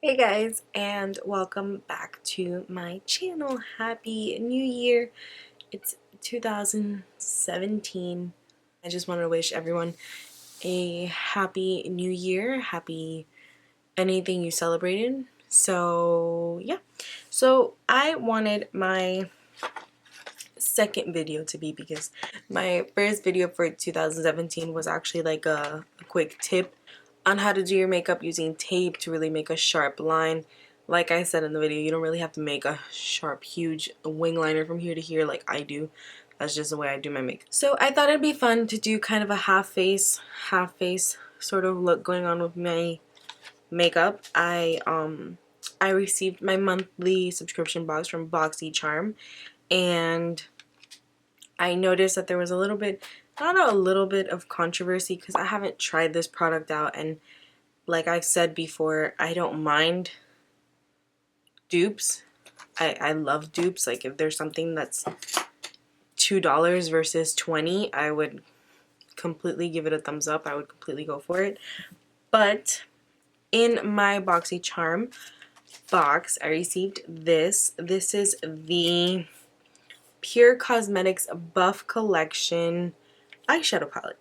Hey guys, and welcome back to my channel. Happy New Year. It's 2017. I just want to wish everyone a happy new year, happy anything you celebrated. So yeah, so I wanted my second video to be, because my first video for 2017 was actually like a quick tip on how to do your makeup using tape to really make a sharp line. Like I said in the video, you don't really have to make a sharp, huge wing liner from here to here like I do. That's just the way I do my makeup. So I thought it'd be fun to do kind of a half face sort of look going on with my makeup. I received my monthly subscription box from BoxyCharm, and I noticed that there was a little bit, not a little bit of controversy, because I haven't tried this product out, and like I've said before, I don't mind dupes. I love dupes. Like if there's something that's $2 versus $20, I would completely give it a thumbs up. I would completely go for it. But in my BoxyCharm box, I received this. This is the Pure Cosmetics Buff Collection eyeshadow palette,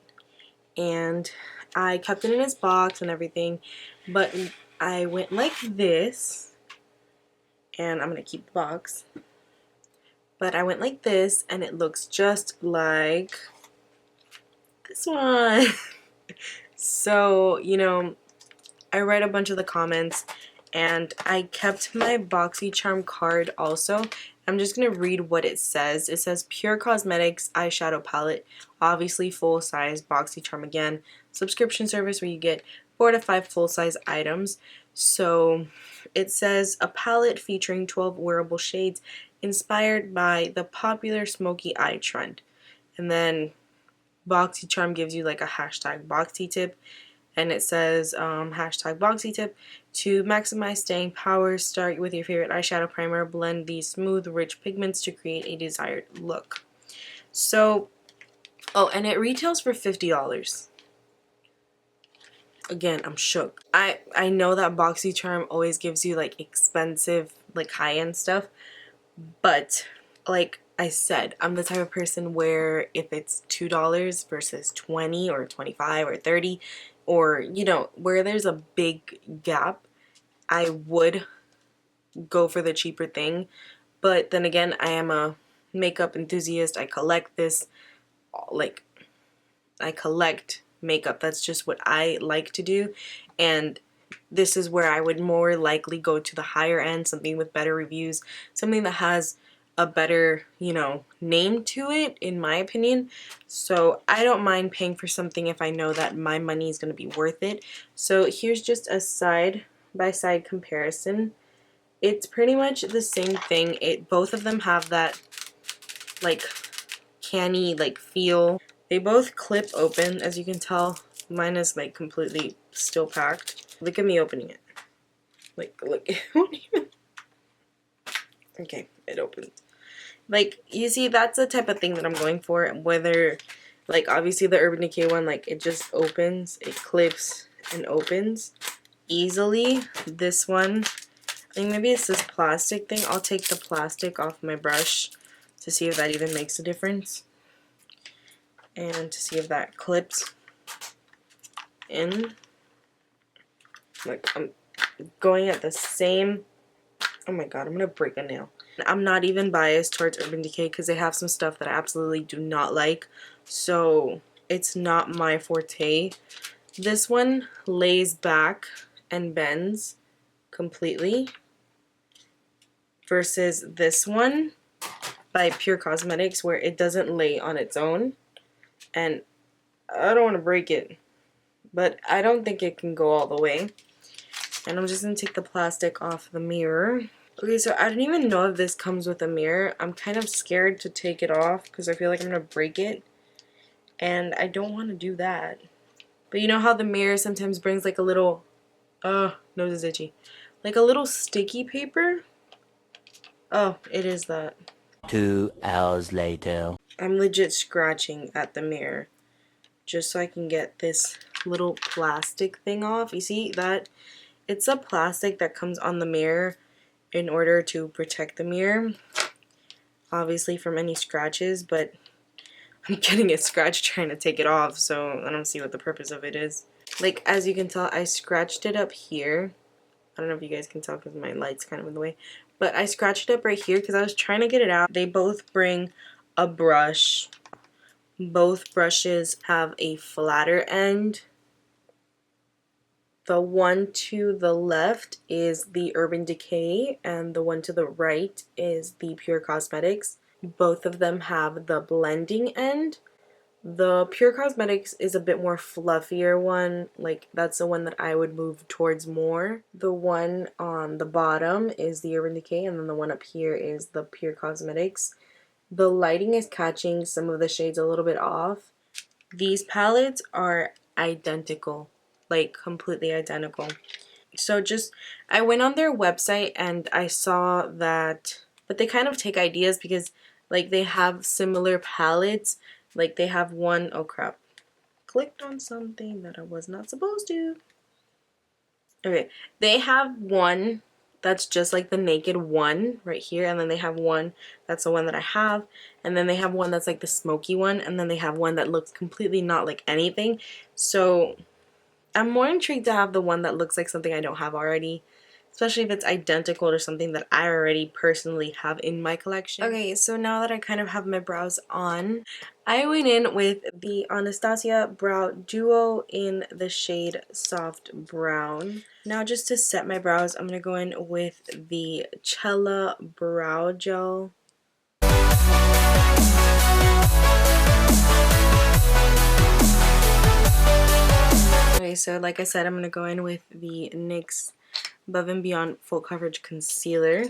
and I kept it in its box and everything, but I went like this, and I'm gonna keep the box, but I went like this, and it looks just like this one. So, you know, I read a bunch of the comments, and I kept my BoxyCharm card also. I'm just going to read what it says. It says Pure Cosmetics Eyeshadow Palette, obviously full size, BoxyCharm again, subscription service where you get 4 to 5 full size items. So it says a palette featuring 12 wearable shades inspired by the popular smoky eye trend. And then BoxyCharm gives you like a hashtag Boxy tip, and it says hashtag Boxy tip: to maximize staying power, start with your favorite eyeshadow primer, blend these smooth rich pigments to create a desired look. So, oh, and it retails for $50. Again, I'm shook. I know that BoxyCharm always gives you like expensive, like high-end stuff, but like I said, I'm the type of person where if it's $2 versus 20 or 25 or 30, or you know, where there's a big gap, I would go for the cheaper thing. But then again, I am a makeup enthusiast. I collect this, like, I collect makeup. That's just what I like to do, and this is where I would more likely go to the higher end, something with better reviews, something that has a better, you know, name to it, in my opinion. So I don't mind paying for something if I know that my money is going to be worth it. So here's just a side by side comparison. It's pretty much the same thing. Both of them have that like canny like feel. They both clip open, as you can tell. Mine is like completely still packed. Look at me opening it. Like, look. Okay, it opens. Like, you see, that's the type of thing that I'm going for. Whether, like, obviously the Urban Decay one, like, it just opens, it clips and opens easily. This one, I think maybe it's this plastic thing. I'll take the plastic off my brush to see if that even makes a difference, and to see if that clips in. Like, I'm going at the same. Oh my god, I'm gonna break a nail. I'm not even biased towards Urban Decay because they have some stuff that I absolutely do not like, so it's not my forte. This one lays back and bends completely, versus this one by Pure Cosmetics where it doesn't lay on its own, and I don't want to break it, but I don't think it can go all the way. And I'm just going to take the plastic off the mirror. Okay, so I don't even know if this comes with a mirror. I'm kind of scared to take it off because I feel like I'm going to break it, and I don't want to do that. But you know how the mirror sometimes brings like a little, nose is itchy, like a little sticky paper? Oh, it is that. 2 hours later. I'm legit scratching at the mirror just so I can get this little plastic thing off. You see that? It's a plastic that comes on the mirror in order to protect the mirror, obviously from any scratches, but I'm getting it scratched trying to take it off, so I don't see what the purpose of it is. Like, as you can tell, I scratched it up here. I don't know if you guys can tell because my light's kind of in the way, but I scratched it up right here because I was trying to get it out. They both bring a brush. Both brushes have a flatter end. The one to the left is the Urban Decay and the one to the right is the Pure Cosmetics. Both of them have the blending end. The Pure Cosmetics is a bit more fluffier one, like that's the one that I would move towards more. The one on the bottom is the Urban Decay and then the one up here is the Pure Cosmetics. The lighting is catching some of the shades a little bit off. These palettes are identical, like completely identical. So I went on their website and I saw that, but they kind of take ideas because like they have similar palettes. Like they have one, oh crap, clicked on something that I was not supposed to. Okay, they have one that's just like the naked one right here, and then they have one that's the one that I have, and then they have one that's like the smoky one, and then they have one that looks completely not like anything. So I'm more intrigued to have the one that looks like something I don't have already, especially if it's identical to something that I already personally have in my collection. Okay, so now that I kind of have my brows on, I went in with the Anastasia Brow Duo in the shade Soft Brown. Now just to set my brows, I'm going to go in with the Chella Brow Gel. Okay, so like I said, I'm going to go in with the NYX Above and Beyond Full Coverage Concealer.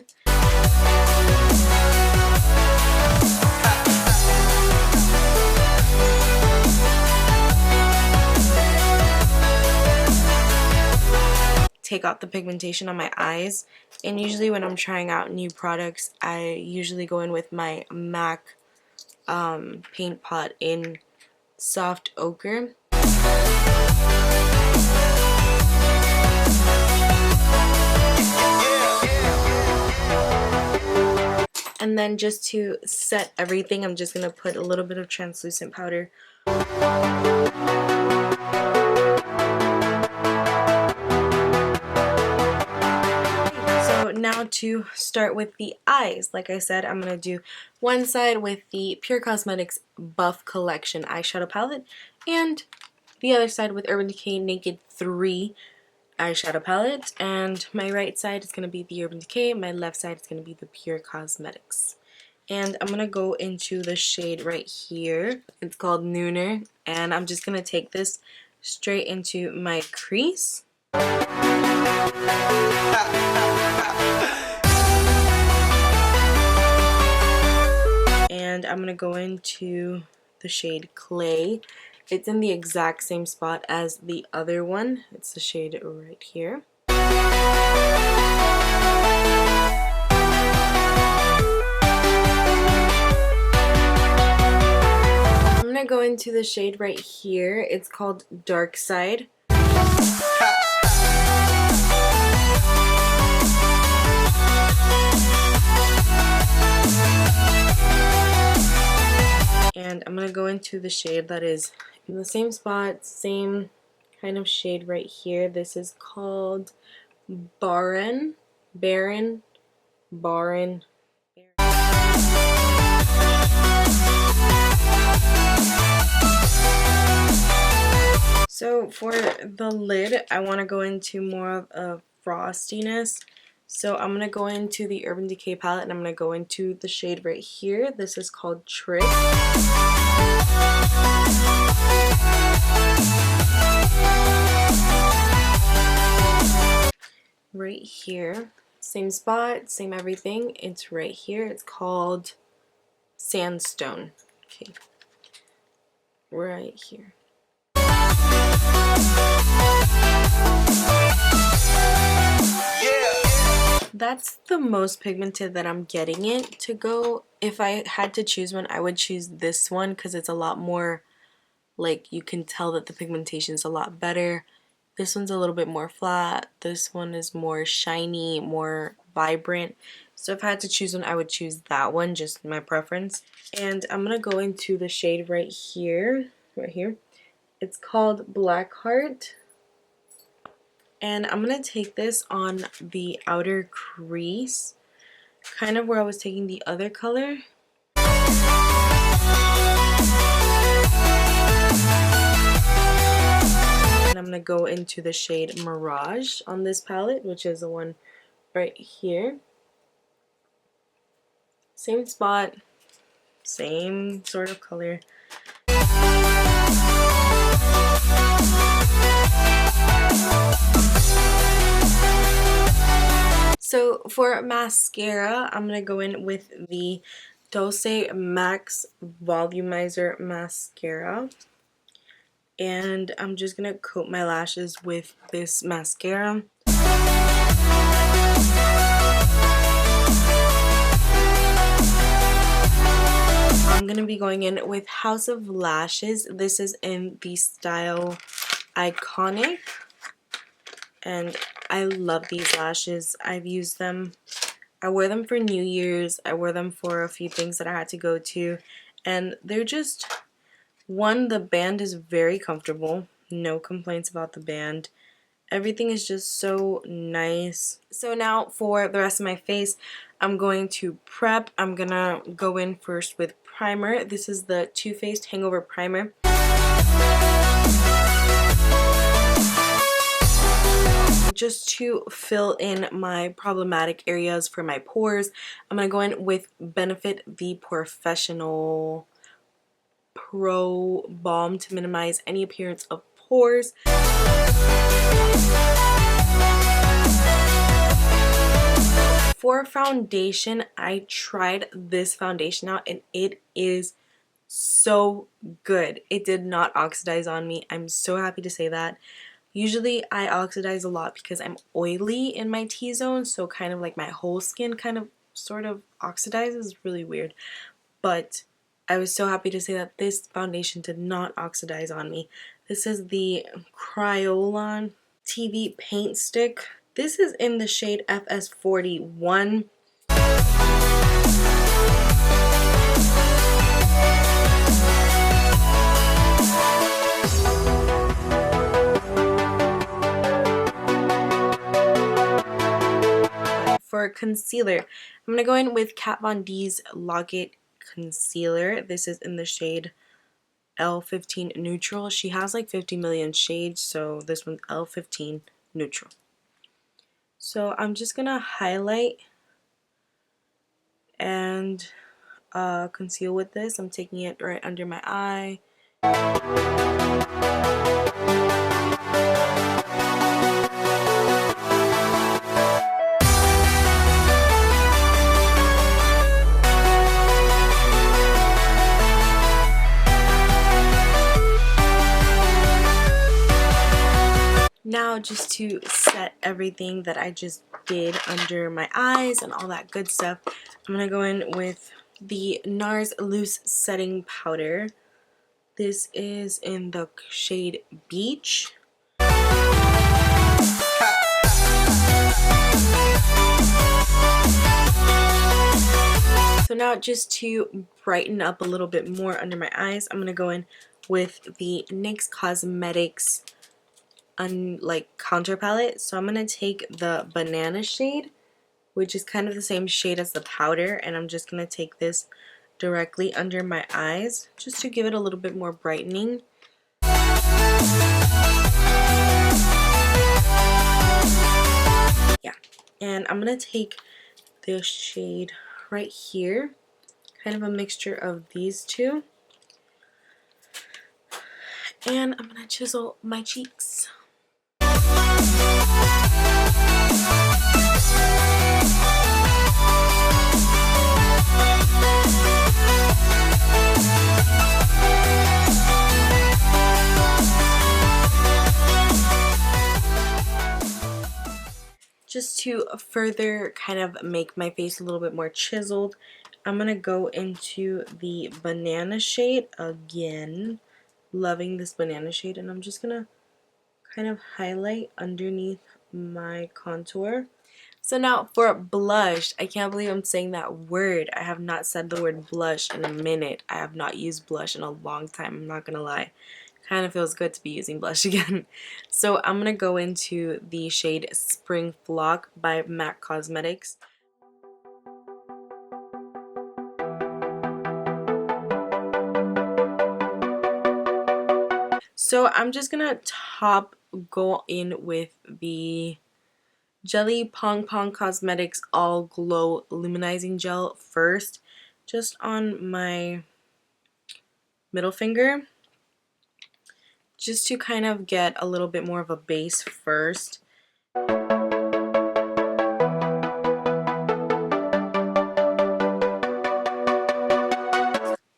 Take out the pigmentation on my eyes, and usually when I'm trying out new products, I usually go in with my MAC paint pot in Soft Ochre. And then just to set everything, I'm just going to put a little bit of translucent powder. So now to start with the eyes, like I said, I'm going to do one side with the Pure Cosmetics Buff Collection eyeshadow palette, and the other side with Urban Decay Naked 3 eyeshadow palette, and my right side is going to be the Urban Decay, my left side is going to be the Pure Cosmetics. And I'm going to go into the shade right here. It's called Nooner, and I'm just going to take this straight into my crease. And I'm going to go into the shade Clay. It's in the exact same spot as the other one. It's the shade right here. I'm going to go into the shade right here. It's called Dark Side. And I'm going to go into the shade that is in the same spot, same kind of shade right here. This is called Barren. So for the lid, I want to go into more of a frostiness. So I'm going to go into the Urban Decay palette and I'm going to go into the shade right here. This is called Trick. Right here. Same spot, same everything. It's right here. It's called Sandstone. Okay. Right here. That's the most pigmented that I'm getting it to go. If I had to choose one, I would choose this one because it's a lot more, like, you can tell that the pigmentation is a lot better. This one's a little bit more flat. This one is more shiny, more vibrant. So if I had to choose one, I would choose that one, just my preference. And I'm going to go into the shade right here. It's called Blackheart. And I'm going to take this on the outer crease, kind of where I was taking the other color. And I'm going to go into the shade Mirage on this palette, which is the one right here. Same spot, same sort of color. So for mascara, I'm going to go in with the Dulce Max Volumizer Mascara. And I'm just going to coat my lashes with this mascara. I'm going to be going in with House of Lashes. This is in the style Iconic. And I love these lashes. I've used them. I wear them for New Year's. I wear them for a few things that I had to go to. And they're just, one, the band is very comfortable. No complaints about the band. Everything is just so nice. So now for the rest of my face, I'm going to prep. I'm going to go in first with primer. This is the Too Faced Hangover Primer. Just to fill in my problematic areas for my pores, I'm going to go in with Benefit the Professional Pro Balm to minimize any appearance of pores. For foundation, I tried this foundation out and it is so good. It did not oxidize on me. I'm so happy to say that. Usually I oxidize a lot because I'm oily in my T-zone, so kind of like my whole skin kind of sort of oxidizes. Really weird. But I was so happy to say that this foundation did not oxidize on me. This is the Kryolan TV Paint Stick. This is in the shade FS41. For concealer, I'm going to go in with Kat Von D's Lock-It Concealer. This is in the shade L15 Neutral. She has like 50 million shades, so this one's L15 Neutral. So I'm just going to highlight and conceal with this. I'm taking it right under my eye. Now just to set everything that I just did under my eyes and all that good stuff, I'm going to go in with the NARS Loose Setting Powder. This is in the shade Beach. So now just to brighten up a little bit more under my eyes, I'm going to go in with the NYX Cosmetics contour palette. So I'm going to take the banana shade, which is kind of the same shade as the powder, and I'm just going to take this directly under my eyes just to give it a little bit more brightening. Yeah, and I'm going to take this shade right here, kind of a mixture of these two, and I'm going to chisel my cheeks. Just to further kind of make my face a little bit more chiseled, I'm going to go into the banana shade again. Loving this banana shade, and I'm just going to kind of highlight underneath my contour. So now for blush, I can't believe I'm saying that word. I have not said the word blush in a minute. I have not used blush in a long time, I'm not gonna lie. Kind of feels good to be using blush again. So I'm gonna go into the shade Spring Flock by MAC Cosmetics. So I'm just gonna go in with the Jelly Pong Pong Cosmetics All Glow Luminizing Gel first, just on my middle finger, just to kind of get a little bit more of a base first.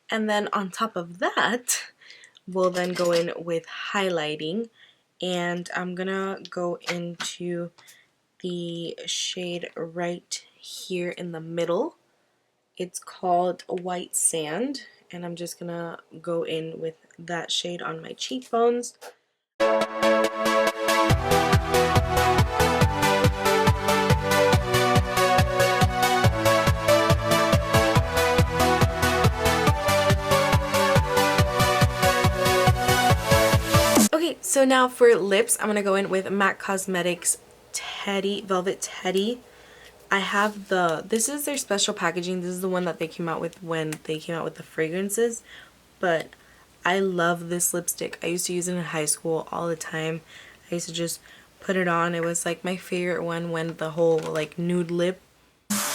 And then on top of that, we'll then go in with highlighting, and I'm gonna go into the shade right here in the middle. It's called White Sand, and I'm just gonna go in with that shade on my cheekbones. Okay, so now for lips, I'm gonna go in with MAC Cosmetics Teddy Velvet Teddy. I have this is their special packaging. This is the one that they came out with when they came out with the fragrances, but I love this lipstick. I used to use it in high school all the time. I used to just put it on. It was like my favorite one when the whole like nude lip.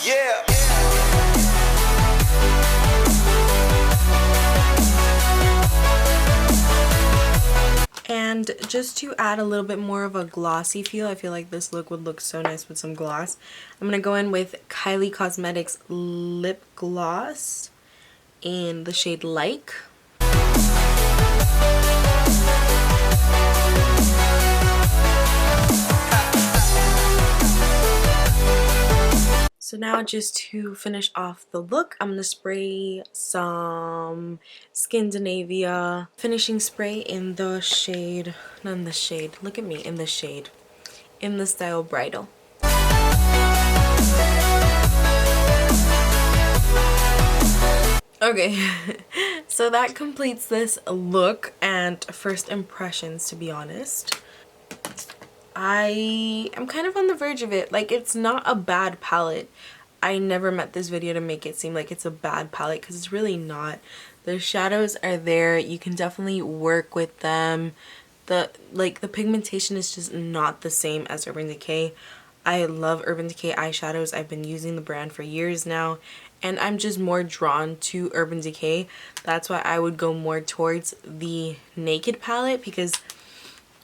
Yeah. And just to add a little bit more of a glossy feel, I feel like this look would look so nice with some gloss. I'm going to go in with Kylie Cosmetics Lip Gloss in the shade Like. So now just to finish off the look, I'm going to spray some Scandinavia finishing spray in the shade, not in the shade, look at me, in the shade, in the style Bridal. Okay, so that completes this look and first impressions, to be honest. I am kind of on the verge of it. Like, it's not a bad palette. I never meant this video to make it seem like it's a bad palette, because it's really not. The shadows are there. You can definitely work with them. The pigmentation is just not the same as Urban Decay. I love Urban Decay eyeshadows. I've been using the brand for years now, and I'm just more drawn to Urban Decay. That's why I would go more towards the Naked palette, because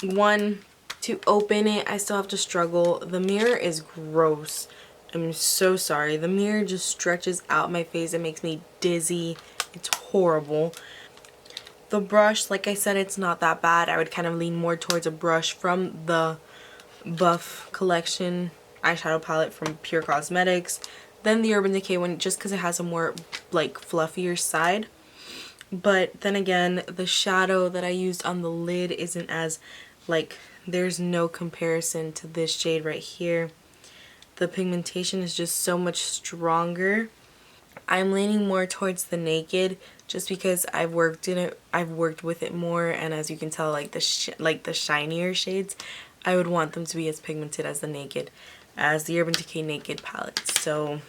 one, to open it, I still have to struggle. The mirror is gross. I'm so sorry. The mirror just stretches out my face. It makes me dizzy. It's horrible. The brush, like I said, it's not that bad. I would kind of lean more towards a brush from the Buff Collection eyeshadow palette from Pure Cosmetics. Then the Urban Decay one, just because it has a more like fluffier side. But then again, the shadow that I used on the lid isn't as like, there's no comparison to this shade right here. The pigmentation is just so much stronger. I'm leaning more towards the Naked just because I've worked with it more, and as you can tell, like the shinier shades, I would want them to be as pigmented as the Naked, as the Urban Decay Naked palette. So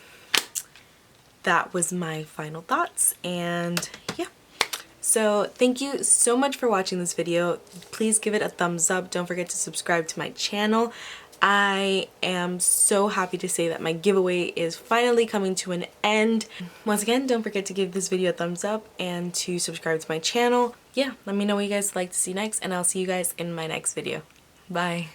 that was my final thoughts, and yeah. So thank you so much for watching this video. Please give it a thumbs up. Don't forget to subscribe to my channel. I am so happy to say that my giveaway is finally coming to an end. Once again, don't forget to give this video a thumbs up and to subscribe to my channel. Yeah, let me know what you guys would like to see next, and I'll see you guys in my next video. Bye.